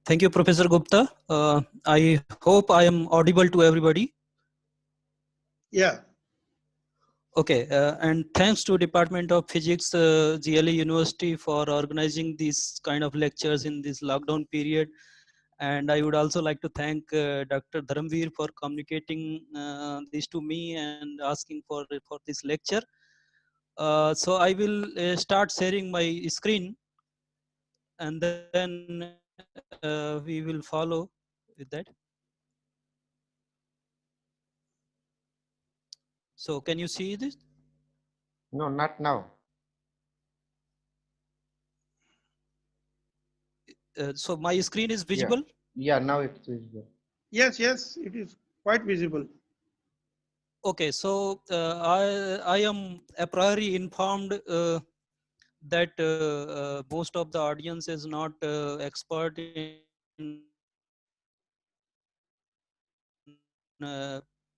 Thank you, Professor Gupta. I hope I am audible to everybody. Yeah. Okay, and thanks to Department of Physics, GLE University for organizing these kind of lectures in this lockdown period. And I would also like to thank Dr. Dharamveer for communicating this to me and asking for this lecture. So I will start sharing my screen, and then we will follow with that. So can you see this? No, not now. So my screen is Yeah. visible. Yeah, now it's visible. Yes, yes, it is quite visible. Okay, so I am a priori informed that most of the audience is not expert in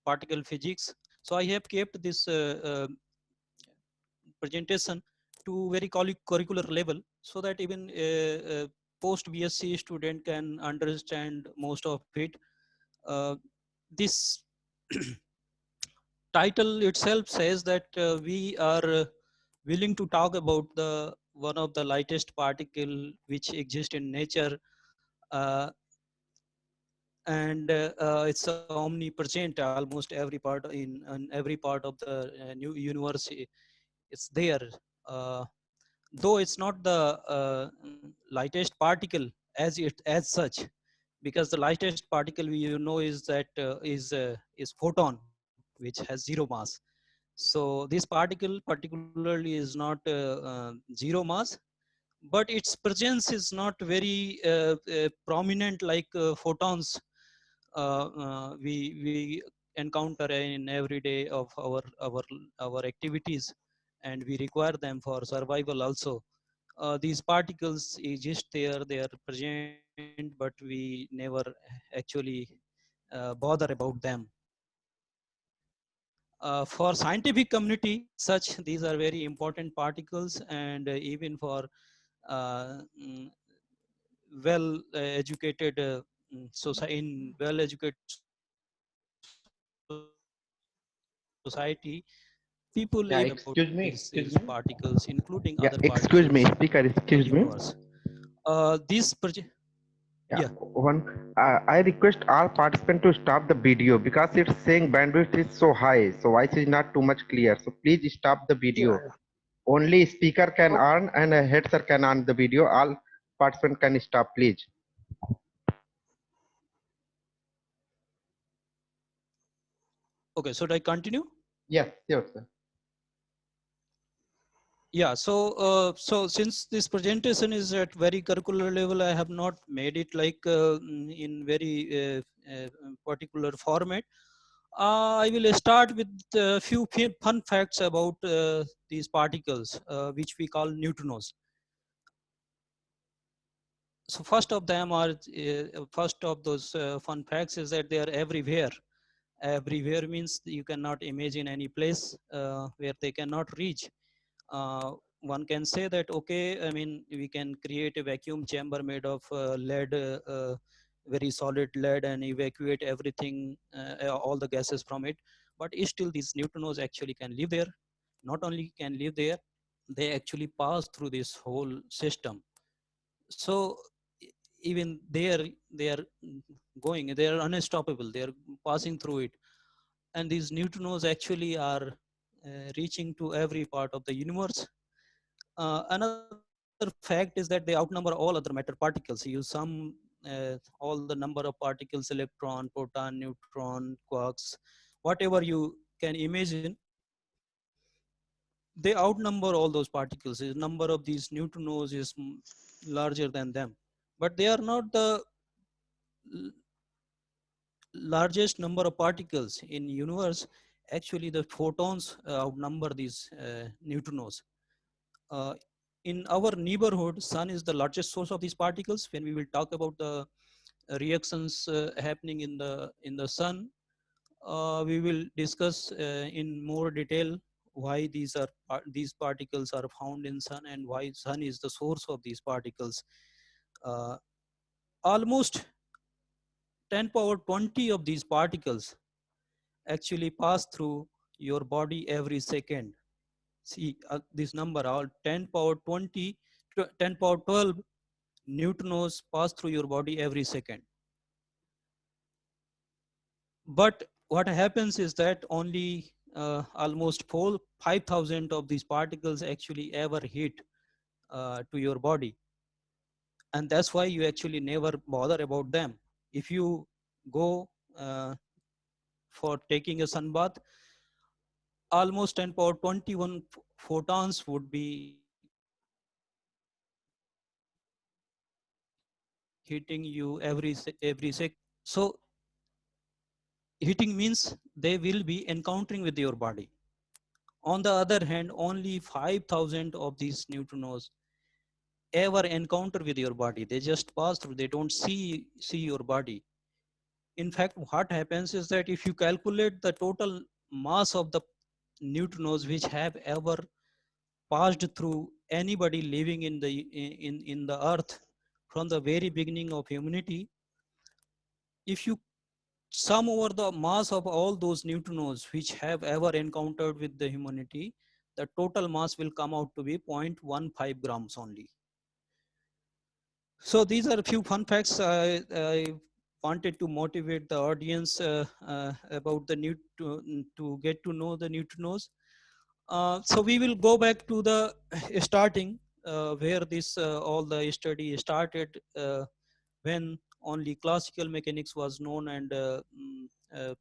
particle physics. So I have kept this presentation to very curricular level, so that even post BSc student can understand most of it. This title itself says that we are willing to talk about the one of the lightest particle which exist in nature, uh, and it's omnipresent almost every part in every part of the new universe. It's there, uh, though it's not the lightest particle as such, because the lightest particle we know is that is photon, which has zero mass. So this particle particularly is not zero mass, but its presence is not very prominent like photons we encounter in every day of our activities, and we require them for survival also. These particles exist there, they are present, but we never actually bother about them. For scientific community such, these are very important particles, and even for mm, well educated in well educated society, people learn about these Yeah, particles, including excuse me. other particles Yeah, in the universe. excuse me. This project, Yeah, yeah, I request all participants to stop the video because it's saying bandwidth is so high, so voice is not too much clear. So please stop the video. Yeah. Only speaker can Okay. earn and a headset can earn the video. All participants can stop, please. okay, should I continue? Yes, sure, sir. Yeah, so since this presentation is at very curricular level, I have not made it like in very particular format. I will start with a few fun facts about these particles, which we call neutrinos. So first of them are first of those fun facts is that they are everywhere. Everywhere means you cannot imagine any place where they cannot reach. uh, One can say that, okay, I mean, we can create a vacuum chamber made of lead, very solid lead, and evacuate everything, all the gases from it, but still these neutrinos actually can live there. Not only can live there, they actually pass through this whole system. So even there they are going, they are unstoppable, they are passing through it. And these neutrinos actually are reaching to every part of the universe. Another fact is that they outnumber all other matter particles. You sum all the number of particles, electron, proton, neutron, quarks, whatever you can imagine, they outnumber all those particles. The number of these neutrinos is larger than them, but they are not the l- largest number of particles in universe. Actually the photons outnumber these neutrinos. uh, in our neighborhood, sun is the largest source of these particles. When we will talk about the reactions happening in the sun, we will discuss in more detail why these particles are found in sun, and why sun is the source of these particles. uh, almost 10 power 20 of these particles actually pass through your body every second. See, this number, all 10 power 20, 10 power 12 neutrinos pass through your body every second. But what happens is that only almost 5,000 of these particles actually ever hit to your body. And that's why you actually never bother about them. If you go for taking a sun bath, almost 10 power 21 photons would be hitting you every second. So hitting means they will be encountering with your body. On the other hand, only 5,000 of these neutrinos ever encounter with your body. They just pass through, they don't see your body. In fact, what happens is that if you calculate the total mass of the neutrinos which have ever passed through anybody living in the earth from the very beginning of humanity, if you sum over the mass of all those neutrinos which have ever encountered with the humanity, the total mass will come out to be 0.15 grams only. So these are a few fun facts I wanted to motivate the audience about the to get to know the neutrinos. So we will go back to the starting where this all the study started, when only classical mechanics was known, and uh, uh,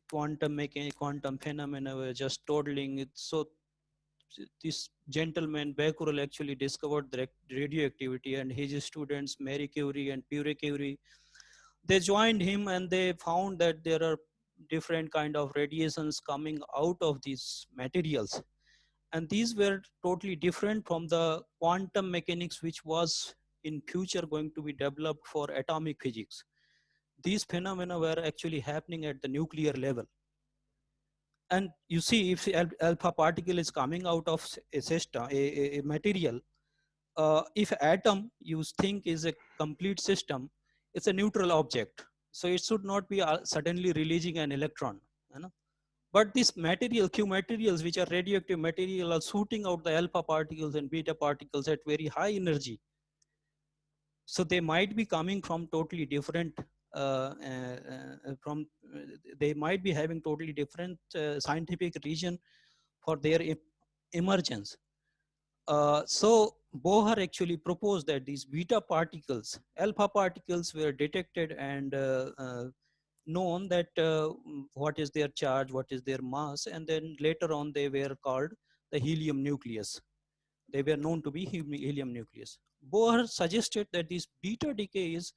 quantum mechanics, quantum phenomena were just toddling. So this gentleman Becquerel actually discovered the radioactivity, and his students Marie Curie and Pierre Curie, they joined him, and they found that there are different kind of radiations coming out of these materials, and these were totally different from the quantum mechanics which was in future going to be developed for atomic physics. These phenomena were actually happening at the nuclear level. And you see, if alpha particle is coming out of a system, a material, if atom you think is a complete system, it's a neutral object. So it should not be suddenly releasing an electron. You know? But this material, Q materials, which are radioactive material, are shooting out the alpha particles and beta particles at very high energy. So they might be coming from totally different, they might be having totally different scientific region for their emergence. So Bohr actually proposed that these beta particles, alpha particles were detected and known that what is their charge, what is their mass, and then later on they were called the helium nucleus. They were known to be helium nucleus. Bohr suggested that this beta decay is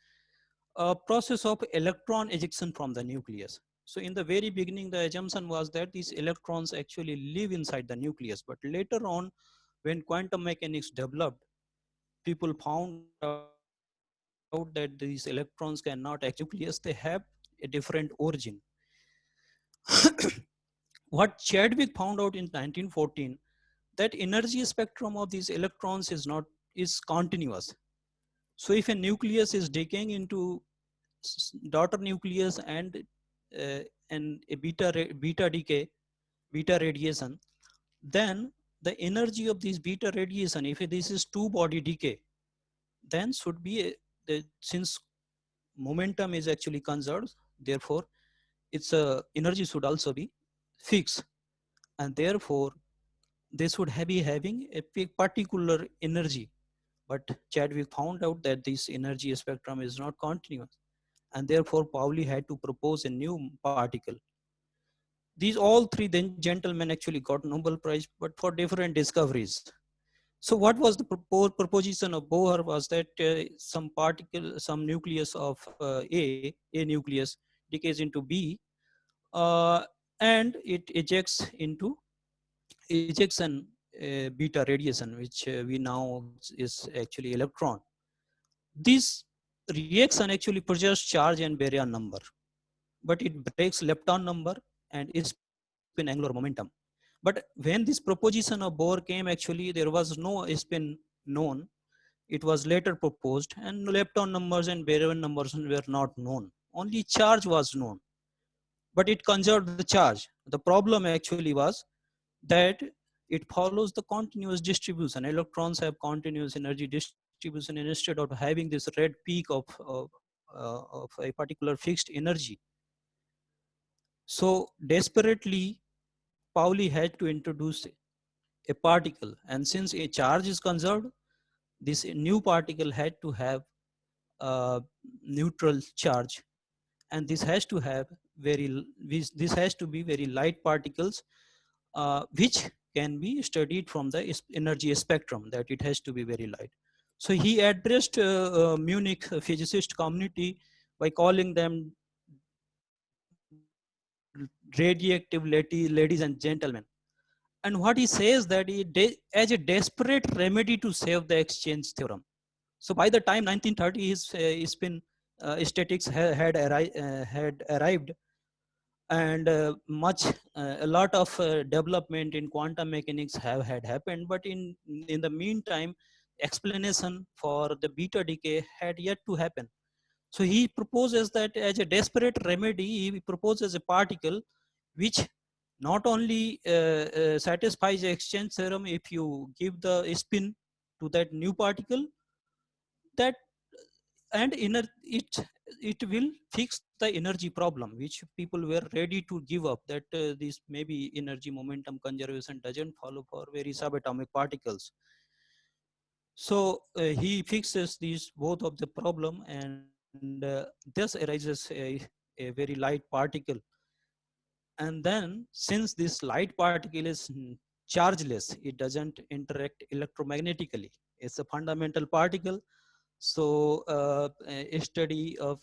a process of electron ejection from the nucleus. So in the very beginning, the assumption was that these electrons actually live inside the nucleus. But later on, when quantum mechanics developed, people found out that these electrons cannot actually nucleus, they have a different origin. What Chadwick found out in 1914, that energy spectrum of these electrons is continuous. So if a nucleus is decaying into daughter nucleus uh, and a beta decay, beta radiation, then the energy of this beta radiation, if this is two body decay, then should be since momentum is actually conserved, therefore its energy should also be fixed, and therefore they should be having a particular energy. But Chadwick found out that this energy spectrum is not continuous, and therefore Pauli had to propose a new particle. These all three then gentlemen actually got Nobel Prize, but for different discoveries. So what was the proposition of Bohr was that some nucleus of A nucleus decays into B, and it ejects an beta radiation, which we now is actually electron. This reaction actually produces charge and baryon number, but it breaks lepton number and spin angular momentum. But when this proposition of Bohr came, actually there was no spin known, It was later proposed, and lepton numbers and baryon numbers were not known. Only charge was known, but it conserved the charge. The problem actually was that it follows the continuous distribution. Electrons have continuous energy distribution, and instead of having this red peak of a particular fixed energy. So desperately, Pauli had to introduce a particle, and since a charge is conserved, this new particle had to have a neutral charge, and this has to have this has to be very light particles, which can be studied from the energy spectrum, that it has to be very light. So he addressed Munich physicist community by calling them radioactive ladies and gentlemen. And what he says that as a desperate remedy to save the exchange theorem. So by the time 1930, his spin statics had arrived, and a lot of development in quantum mechanics had happened. But in the meantime, explanation for the beta decay had yet to happen. So he proposes that as a desperate remedy, he proposes a particle which not only satisfies the exchange theorem if you give the spin to that new particle, that and it will fix the energy problem, which people were ready to give up, that this maybe energy momentum conservation doesn't follow for very subatomic particles. So he fixes these both of the problem, and thus arises a very light particle. And then, since this light particle is chargeless, it doesn't interact electromagnetically, it's a fundamental particle. So a study of,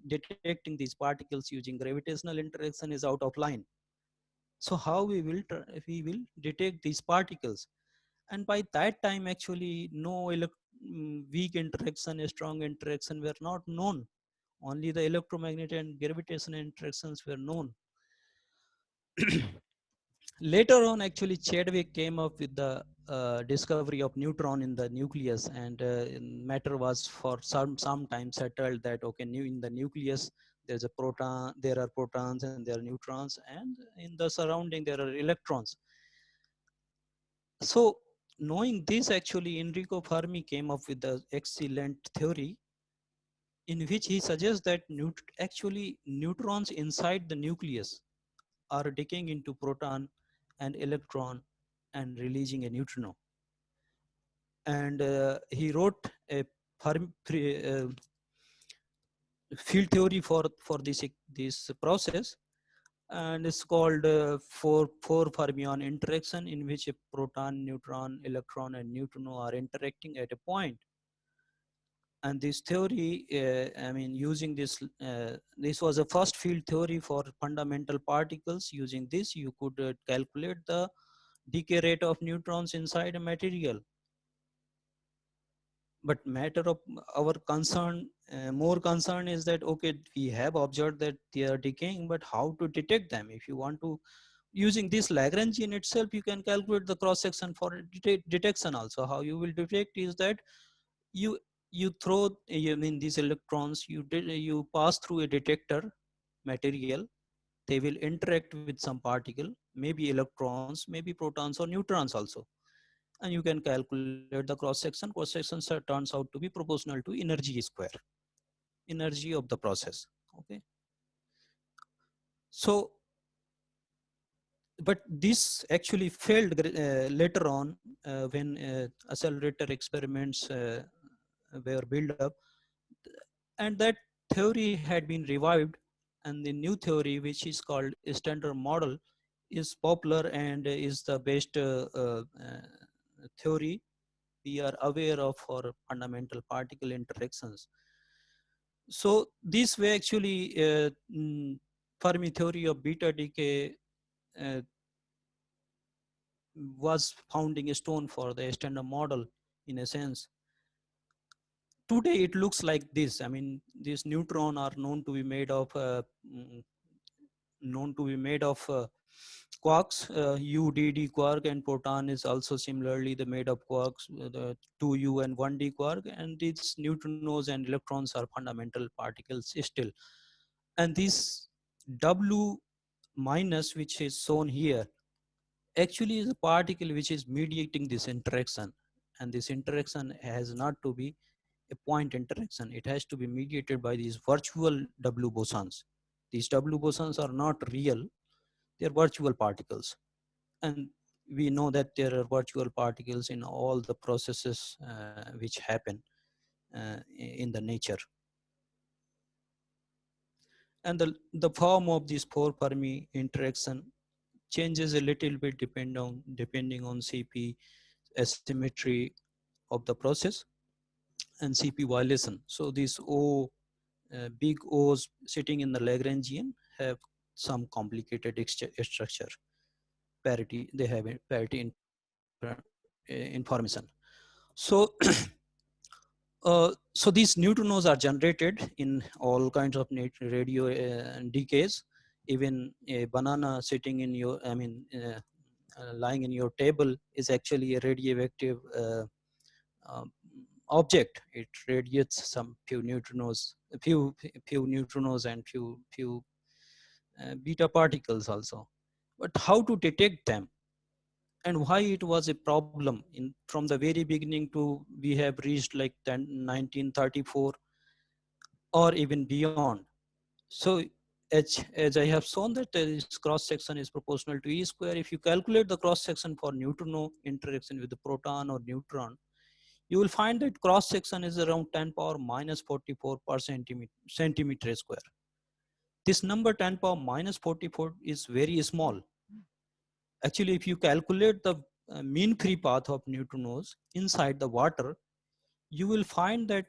detecting these particles using gravitational interaction is out of line. So how we will detect these particles? And by that time, actually, no weak interaction, a strong interaction were not known. Only the electromagnetic and gravitational interactions were known. Later on, actually, Chadwick came up with the discovery of neutron in the nucleus, and matter was for some time settled that okay, in the nucleus there's a proton, there are protons and there are neutrons, and in the surrounding there are electrons. So knowing this, actually, Enrico Fermi came up with the excellent theory in which he suggests that actually neutrons inside the nucleus are decaying into proton and electron and releasing a neutrino. And he wrote a field theory for this process, and it's called four fermion interaction, in which a proton, neutron, electron, and neutrino are interacting at a point. And this theory, using this was a first field theory for fundamental particles. Using this, you could calculate the decay rate of neutrons inside a material. But matter of our concern, more concern is that, okay, we have observed that they are decaying, but how to detect them? If you want to, using this Lagrangian itself, you can calculate the cross section for detection also. How you will detect is that you throw, these electrons, you pass through a detector material, they will interact with some particle, maybe electrons, maybe protons or neutrons also, and you can calculate the cross section. Cross section turns out to be proportional to energy square, energy of the process. Okay, so but this actually failed later on when accelerator experiments were built up, and that theory had been revived, and the new theory, which is called standard model, is popular and is the best theory we are aware of for fundamental particle interactions. So this way, actually, Fermi theory of beta decay uh, was founding a stone for the standard model in a sense. Today it looks like this. These neutron are known to be made of Quarks, UDD quark and proton is also similarly the made of quarks, the 2U and 1D quark, and these neutrinos and electrons are fundamental particles still. And this W minus, which is shown here, actually is a particle which is mediating this interaction. And this interaction has not to be a point interaction. It has to be mediated by these virtual W bosons. These W bosons are not real, they're virtual particles. And we know that there are virtual particles in all the processes which happen in the nature. And the form of this 4 Fermi interaction changes a little bit depending on CP asymmetry of the process and CP violation. So these big O's sitting in the Lagrangian have some complicated structure. Parity, they have a parity information. So, so these neutrinos are generated in all kinds of radio decays. Even a banana sitting in your, lying in your table is actually a radioactive um, object. It radiates some few neutrinos, few neutrinos and few beta particles also. But how to detect them? And why it was a problem from the very beginning to we have reached like 1934 or even beyond. So as I have shown that this cross section is proportional to E square. If you calculate the cross section for neutrino interaction with the proton or neutron, you will find that cross section is around 10 power minus 44 per centimeter square. This number 10 power minus 44 is very small. Actually, if you calculate the mean free path of neutrinos inside the water, you will find that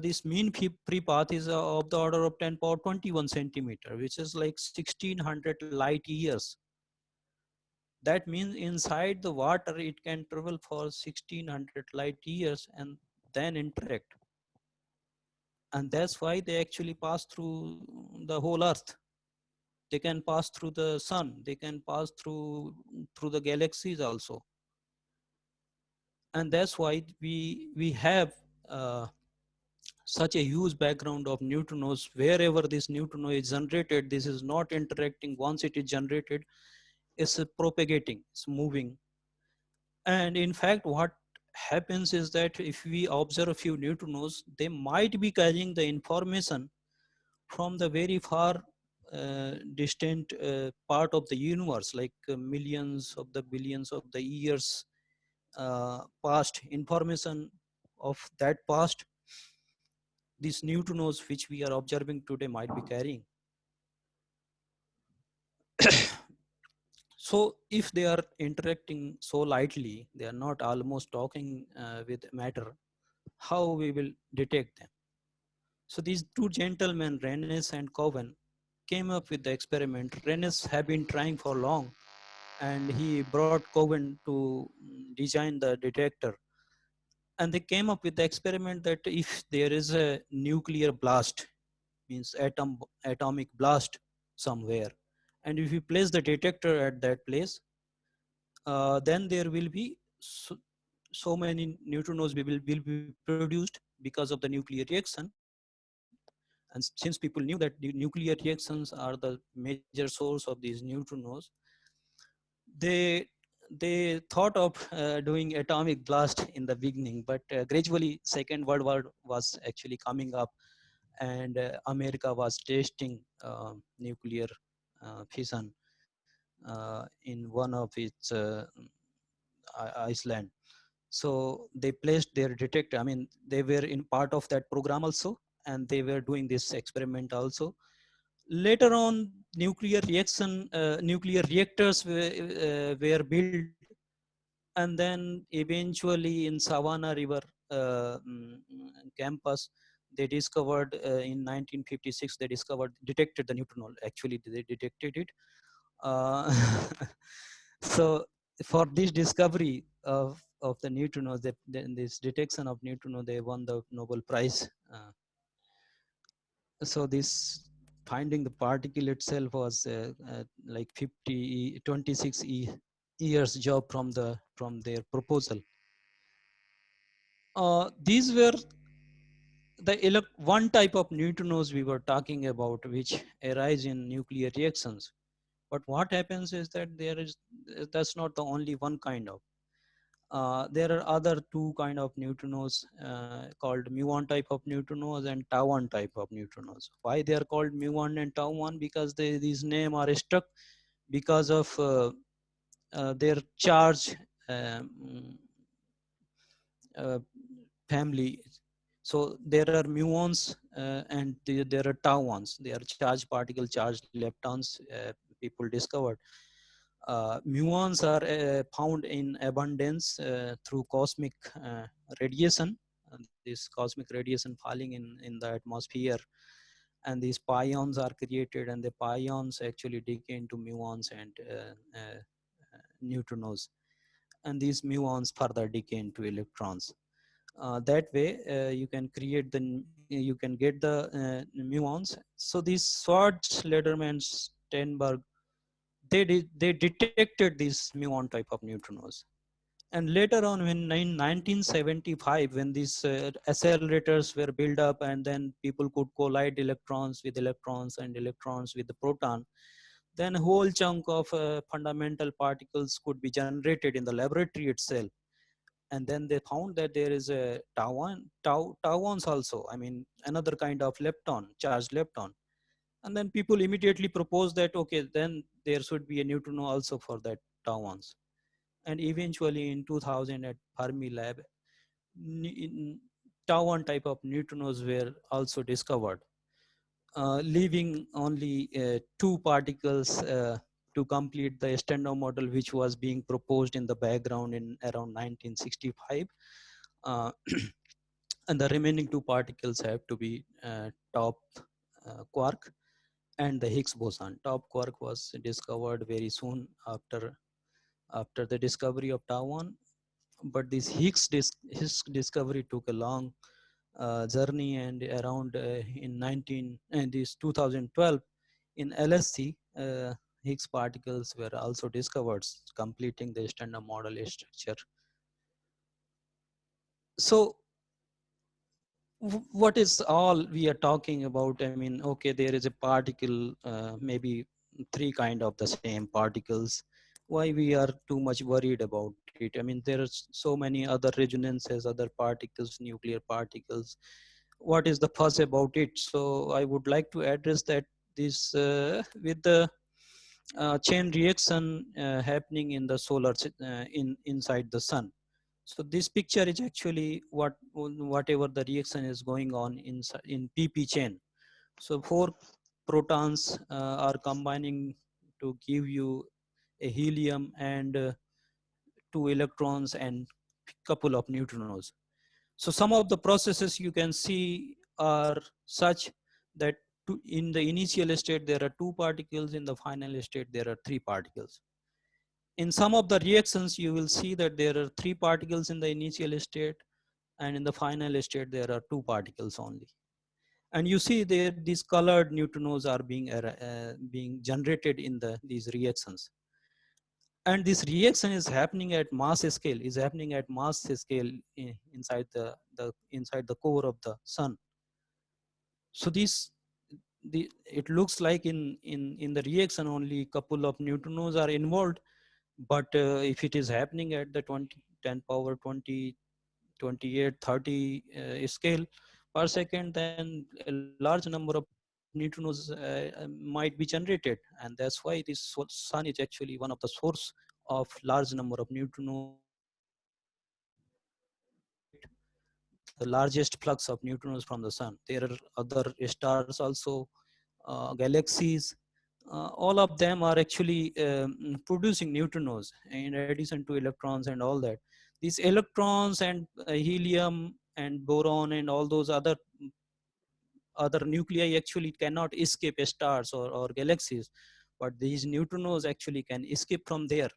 this mean free path is of the order of 10 power 21 centimeter, which is like 1600 light years. That means inside the water, it can travel for 1600 light years and then interact. And that's why they actually pass through the whole earth. They can pass through the sun. They can pass through the galaxies also. And that's why we have such a huge background of neutrinos. Wherever this neutrino is generated, this is not interacting. Once it is generated, it's propagating, it's moving. And in fact, what happens is that if we observe a few neutrinos, they might be carrying the information from the very far distant part of the universe, like millions of the billions of the years past information of that past. These neutrinos which we are observing today might be carrying. So if they are interacting so lightly, they are not almost talking with matter, how we will detect them? So these two gentlemen, Rennes and Cowan, came up with the experiment. Rennes had been trying for long, and he brought Cowan to design the detector. And they came up with the experiment that if there is a nuclear blast, means atomic blast somewhere, and if you place the detector at that place, then there will be so many neutrinos will be produced because of the nuclear reaction. And since people knew that the nuclear reactions are the major source of these neutrinos, they thought of doing atomic blast in the beginning, but gradually Second World War was actually coming up, and America was testing nuclear fission in one of its Iceland. So they placed their detector. I mean, they were in part of that program also, and they were doing this experiment also. Later on, nuclear reactors were built, and then eventually in Savannah River campus, they discovered in 1956, they detected the neutron. Actually, they detected it. So for this discovery of the neutrinos, this detection of neutrino, they won the Nobel Prize. So this finding the particle itself was like 26 years job from their proposal. These were the one type of neutrinos we were talking about, which arise in nuclear reactions. But what happens is that that's not the only one kind of. There are other two kind of neutrinos called muon type of neutrinos and tau1 type of neutrinos. Why they are called muon and tau1? Because these names are stuck because of their charge um, uh, family. So there are muons and there are tau1s. They are charged particle, charged leptons. People discovered. Muons are found in abundance through cosmic radiation. This cosmic radiation falling in the atmosphere, and these pions are created, and the pions actually decay into muons and neutrinos, and these muons further decay into electrons. That way you can create you can get the muons. So these Schwarz, Lederman, Steinberg, they detected these muon type of neutrinos. And later on, when in 1975, when these accelerators were built up, and then people could collide electrons and electrons with the proton, then a whole chunk of fundamental particles could be generated in the laboratory itself. And then they found that there is a tau1s also, I mean another kind of lepton, charged lepton. And then people immediately proposed that, okay, then there should be a neutrino also for that tau1s. And eventually in 2000 at Fermi lab, tau1 type of neutrinos were also discovered, leaving only two particles to complete the Steno model, which was being proposed in the background in around 1965. Uh, and the remaining two particles have to be top quark and the Higgs boson. Top quark was discovered very soon after the discovery of tau1, but this Higgs discovery took a long journey, and around in this 2012 in LSC, Higgs particles were also discovered, completing the standard model structure. So what is all we are talking about? I mean, okay, there is a particle, maybe three kind of the same particles. Why we are too much worried about it? I mean, there are so many other resonances, other particles, nuclear particles. What is the fuss about it? So I would like to address that this with the chain reaction happening in the solar inside the sun. So this picture is actually whatever the reaction is going on in pp chain. So four protons are combining to give you a helium and two electrons and couple of neutrinos. So some of the processes you can see are such that in the initial state there are two particles, in the final state there are three particles. In some of the reactions you will see that there are three particles in the initial state, and in the final state there are two particles only. And you see there these colored neutrinos are being generated in these reactions. And this reaction is happening at mass scale, inside the core of the sun. So it looks like in the reaction only couple of neutrinos are involved, but if it is happening at the 10 power 20, 28, 30 scale per second, then a large number of neutrinos might be generated, and that's why this sun is actually one of the source of large number of neutrinos, and it generate the largest flux of neutrinos from the sun. There are other stars also, galaxies, all of them are actually producing neutrinos in addition to electrons and all that. These electrons and helium and boron and all those other nuclei actually cannot escape stars or galaxies, but these neutrinos actually can escape from there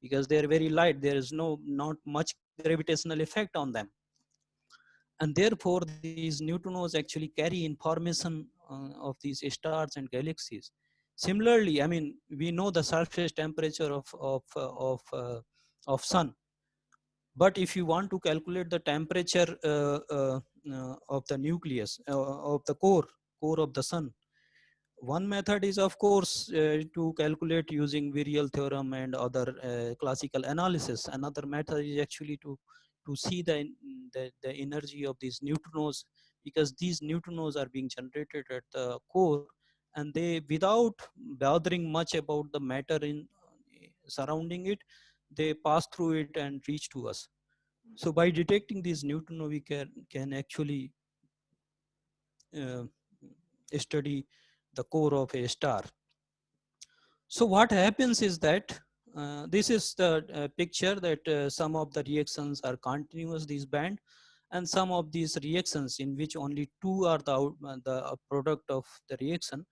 because they are very light. There is not much gravitational effect on them, and therefore these neutrinos actually carry information of these stars and galaxies. Similarly, I mean, we know the surface temperature of sun, but if you want to calculate the temperature of the nucleus, of the core of the sun, one method is, of course, to calculate using virial theorem and other classical analysis. Another method is actually to see the energy of these neutrinos, because these neutrinos are being generated at the core, and they, without bothering much about the matter in surrounding it, they pass through it and reach to us. So by detecting these neutrinos, we can actually uh, study the core of a star. So what happens is that this is the picture that some of the reactions are continuous, these band, and some of these reactions in which only two are the product of the reaction,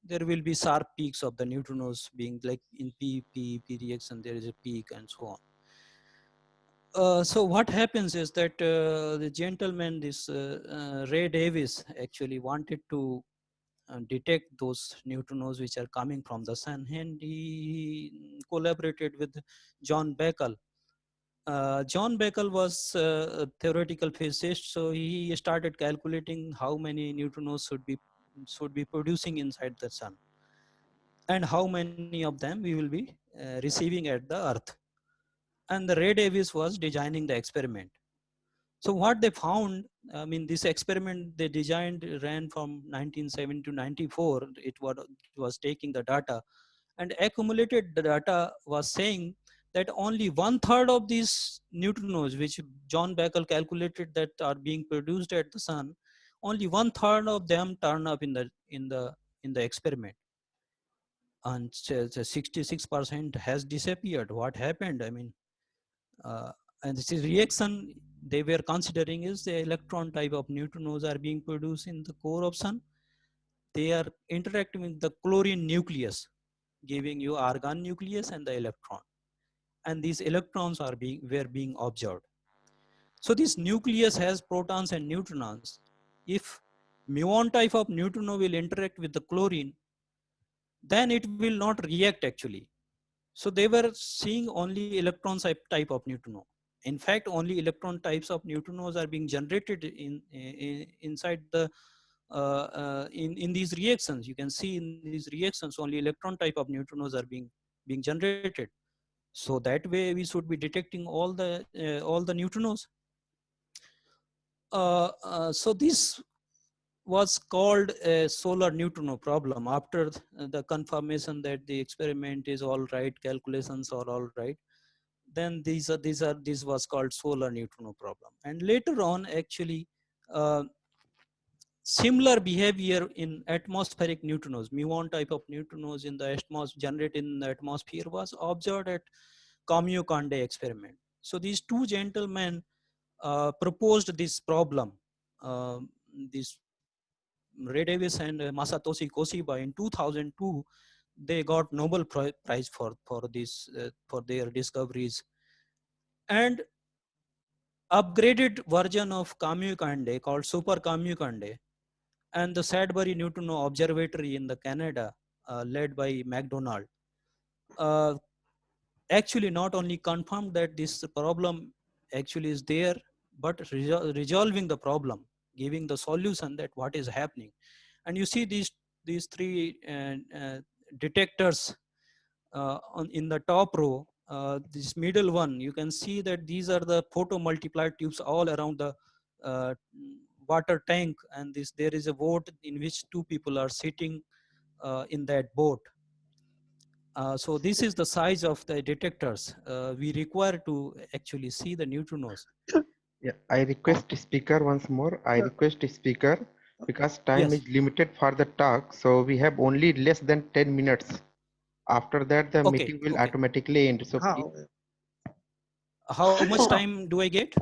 there will be sharp peaks of the neutrinos, being like in P reaction, there is a peak and so on. So what happens is that the gentleman, this Ray Davis, actually wanted to detect those neutrinos which are coming from the sun, and he collaborated with John Beckel. John Beckel was a theoretical physicist, so he started calculating how many neutrinos should be producing inside the sun, and how many of them we will be receiving at the Earth. And the Ray Davis was designing the experiment. So what they found, I mean, this experiment they designed ran from 1970 to 94. It was taking the data, and accumulated data was saying that only 1/3 of these neutrinos, which John Beckel calculated that are being produced at the sun, only 1/3 of them turn up in the experiment, and 66% has disappeared. What happened? I mean, uh, and this is reaction they were considering is the electron type of neutrinos are being produced in the core of sun. They are interacting with the chlorine nucleus, giving you argon nucleus and the electron. And these electrons were being observed. So this nucleus has protons and neutrons. If muon type of neutrino will interact with the chlorine, then it will not react actually. So they were seeing only electron type of neutrino. In fact, only electron types of neutrinos are being generated inside the in these reactions. You can see in these reactions only electron type of neutrinos are being generated. So that way we should be detecting all the neutrinos. So this was called a solar neutrino problem. After the confirmation that the experiment is all right, calculations are all right, then this was called solar neutrino problem. And later on, actually, similar behavior in atmospheric neutrinos, muon type of neutrinos in the atmosphere, generated in the atmosphere, was observed at Kamiokande experiment. So these two gentlemen proposed this problem. This Ray Davis and Masatoshi Koshiba in 2002, they got Nobel Prize for their discoveries. And upgraded version of Kamiokande called Super Kamiokande and the Sudbury Neutrino Observatory in the Canada, led by McDonald, uh, actually not only confirmed that this problem actually is there, but resolving the problem, giving the solution that what is happening. And you see these three detectors in the top row. This middle one, you can see that these are the photo multiplier tubes all around the uh, water tank, and there is a boat in which two people are sitting in that boat. So this is the size of the detectors we require to actually see the neutrinos. Yeah, I request speaker once more. I Yeah. request speaker because time Yes. is limited for the talk. So we have only less than 10 minutes. After that, the Okay. meeting will Okay. automatically end. So How? please, How much time do I get?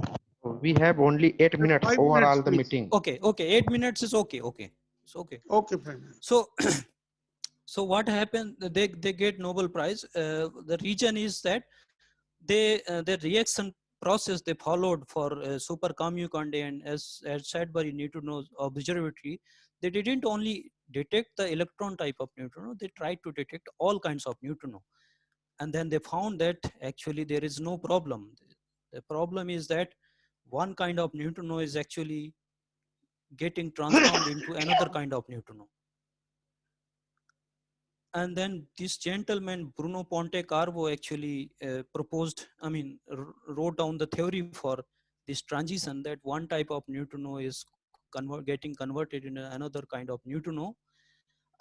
we have only 8 minutes 5 minutes, overall the please. meeting. Okay. Okay. 8 minutes is okay. Okay. It's okay. Okay, fine. So, so what happened? They get Nobel Prize. The reason is that their reaction process they followed for Super Kamiokande and as Sudbury Neutrino Observatory, they didn't only detect the electron type of neutrino, they tried to detect all kinds of neutrino. And then they found that actually there is no problem. The problem is that one kind of neutrino is actually getting transformed into another kind of neutrino. And then this gentleman, Bruno Ponte Carvo, actually wrote down the theory for this transition, that one type of neutrino is getting converted into another kind of neutrino.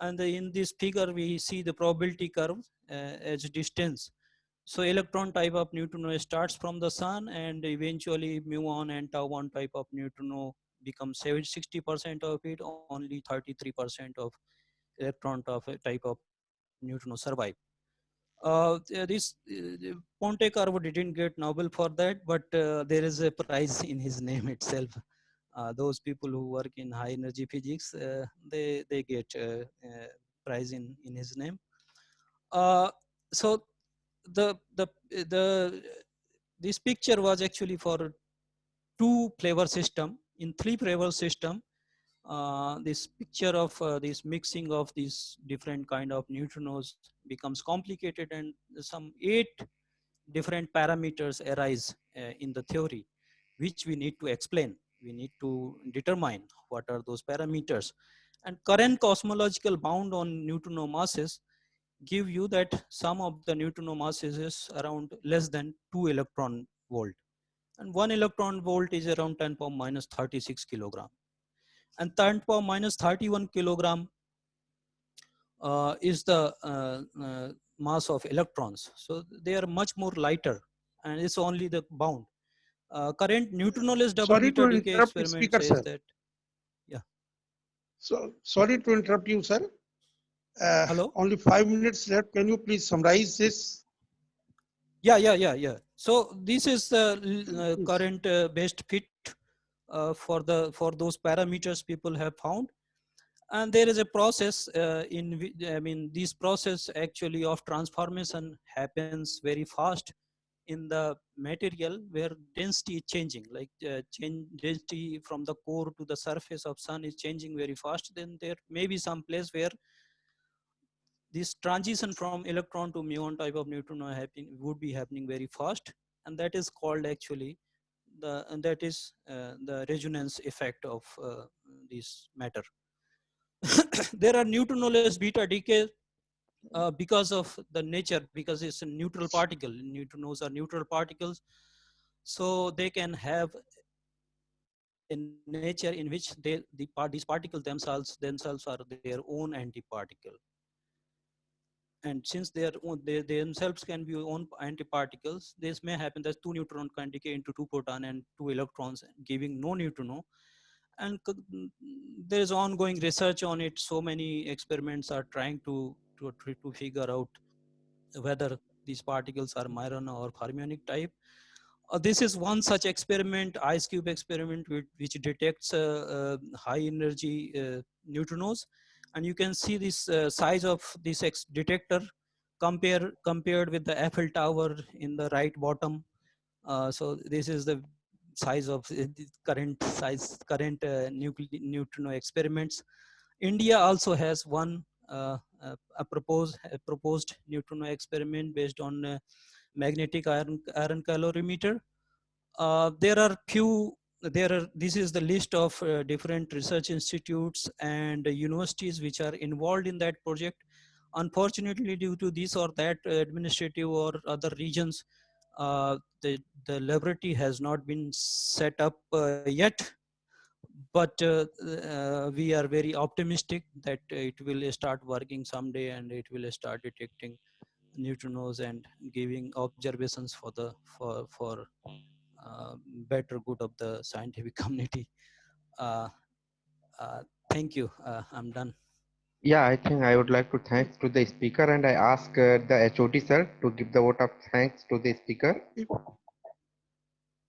And in this figure, we see the probability curve as distance. So electron type of neutrino starts from the sun, and eventually muon and tau1 type of neutrino becomes 60% of it, only 33% of electron type of neutrino survive. Ponte Carvo didn't get Nobel for that, but there is a prize in his name itself. Those people who work in high energy physics, they get prize in his name. So this picture was actually for 2 flavor system. In 3 flavor system, this picture of this mixing of these different kind of neutrinos becomes complicated, and some 8 different parameters arise in the theory, which we need to explain. We need to determine what are those parameters. And current cosmological bound on neutrino masses give you that sum of the neutrino masses is around less than 2 electron volt. And 1 electron volt is around 10 power minus 36 kilogram. And 10 power minus 31 kilogram is the mass of electrons. So they are much more lighter, and it's only the bound. Current neutronoless double Sorry beta to decay interrupt, experiment speaker, says sir. that. So sorry to interrupt you, sir. Hello? Only 5 minutes left. Can you please summarize this? Yeah. So this is the current best fit for those parameters people have found. And there is a process this process actually of transformation happens very fast in the material, where density is changing, like density from the core to the surface of sun is changing very fast. Then there may be some place where this transition from electron to muon type of neutrino would be happening very fast, and that is called actually the resonance effect of this matter. There are neutronoless beta decay because of the nature, because it's a neutral particle. Neutrinos are neutral particles, so they can have a nature in which these particles themselves are their own antiparticle. And since they themselves can be own antiparticles, this may happen that 2 neutrons can decay into 2 proton and 2 electrons, giving no neutrino. And there is ongoing research on it. So many experiments are trying to figure out whether these particles are Majorana or fermionic type. This is one such experiment, IceCube experiment, which detects high energy neutrinos. And you can see this size of this detector compared with the Eiffel Tower in the right bottom. So this is the size of the current neutrino experiments. India also has one a proposed neutrino experiment based on magnetic iron calorimeter. This is the list of different research institutes and universities which are involved in that project. Unfortunately, due to this or that administrative or other regions, the laboratory has not been set up yet. But we are very optimistic that it will start working someday, and it will start detecting neutrinos and giving observations for better good of the scientific community. Uh, Thank you. I'm done. Yeah, I think I would like to thanks to the speaker, and I ask the HOD sir to give the vote of thanks to the speaker.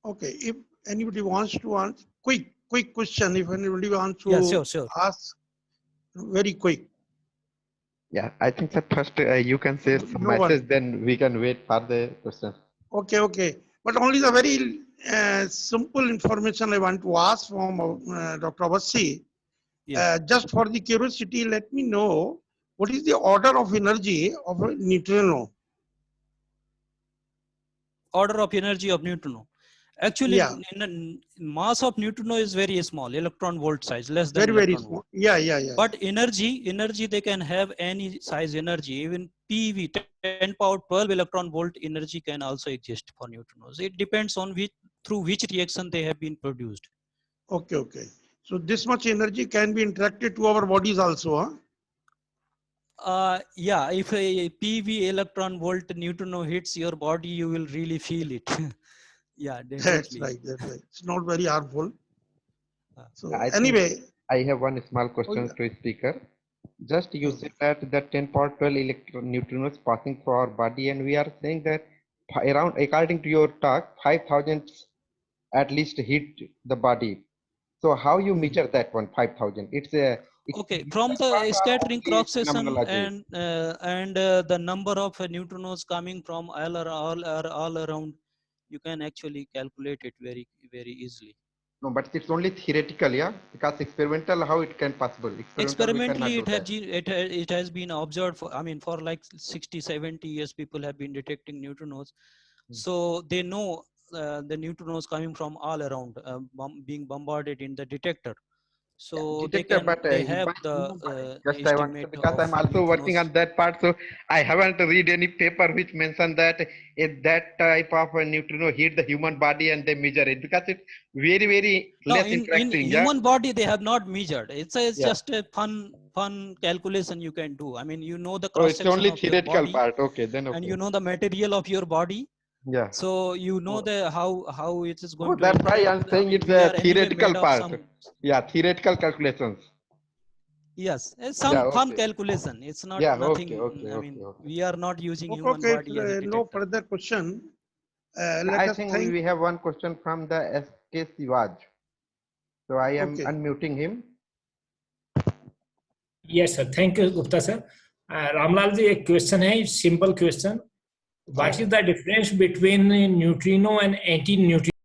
Okay, if anybody wants to answer, quick question, if anybody wants to Yeah, sure. ask, very quick. Yeah, I think that first you can say some No one. message, then we can wait for the question. Okay. But only the very simple information I want to ask from Dr. Avasthi. Yes. Just for the curiosity, let me know what is the order of energy of a neutrino? Order of energy of neutrino. Actually, Yeah. Mass of neutrino is very small, electron volt size, less than Very, very electron small. volt. Yeah. But energy, they can have any size energy. Even PeV, 10 power 12 electron volt energy can also exist for neutrinos. It depends on through which reaction they have been produced. Okay. So this much energy can be interacted to our bodies also, huh? Yeah, if a PeV electron volt neutrino hits your body, you will really feel it. Yeah, That's definitely. right. It's not very harmful. So I think anyway, I have one small question yeah. to speaker. Just you said that the 10 power 12 electron neutrinos passing through our body, and we are saying that around, according to your talk, 5,000 at least hit the body. So how you measure that one 5,000? It's a Okay, from experimental part the or scattering only cross section phenomenology? and the number of neutrinos coming from all around, you can actually calculate it very easily. No, but it's only theoretical, yeah? Because experimental, how it can possible? Experimental, we cannot Experimentally, do that. it has been observed for, I mean, for like 60-70 years, people have been detecting neutrinos. So they know the neutrinos coming from all around, being bombarded in the detector. Yeah, So detector, but they have by human body. the Just I want to, estimate because of I'm also working neutrinos. on that part, so I haven't read any paper which mention that if that type of a neutrino hit the human body and they measure it, because it's very No, less in interacting. Yeah, human body they have not measured. It's yeah. just a fun calculation you can do. I mean, you know the So cross it's section only of your theoretical body, part. Okay, then and okay. you know the material of your body, Yeah. so you know Oh, the how it is oh, going to that's why interact. I'm I saying mean, it's we a are anyway theoretical made of part. some. Yeah, theoretical calculations. Yes, it's Yeah, some fun okay. calculation. It's not Yeah, nothing. okay, I okay, mean, okay. we are not using human Okay. body as a No detector. further question. Yeah, Let I us think thank. we have one question from the SK Sivaj. So I am Okay. unmuting him. Yes, sir. Thank you, Gupta sir. Ramlal ji, एक question है, simple question. What is the difference between neutrino and anti-neutrino?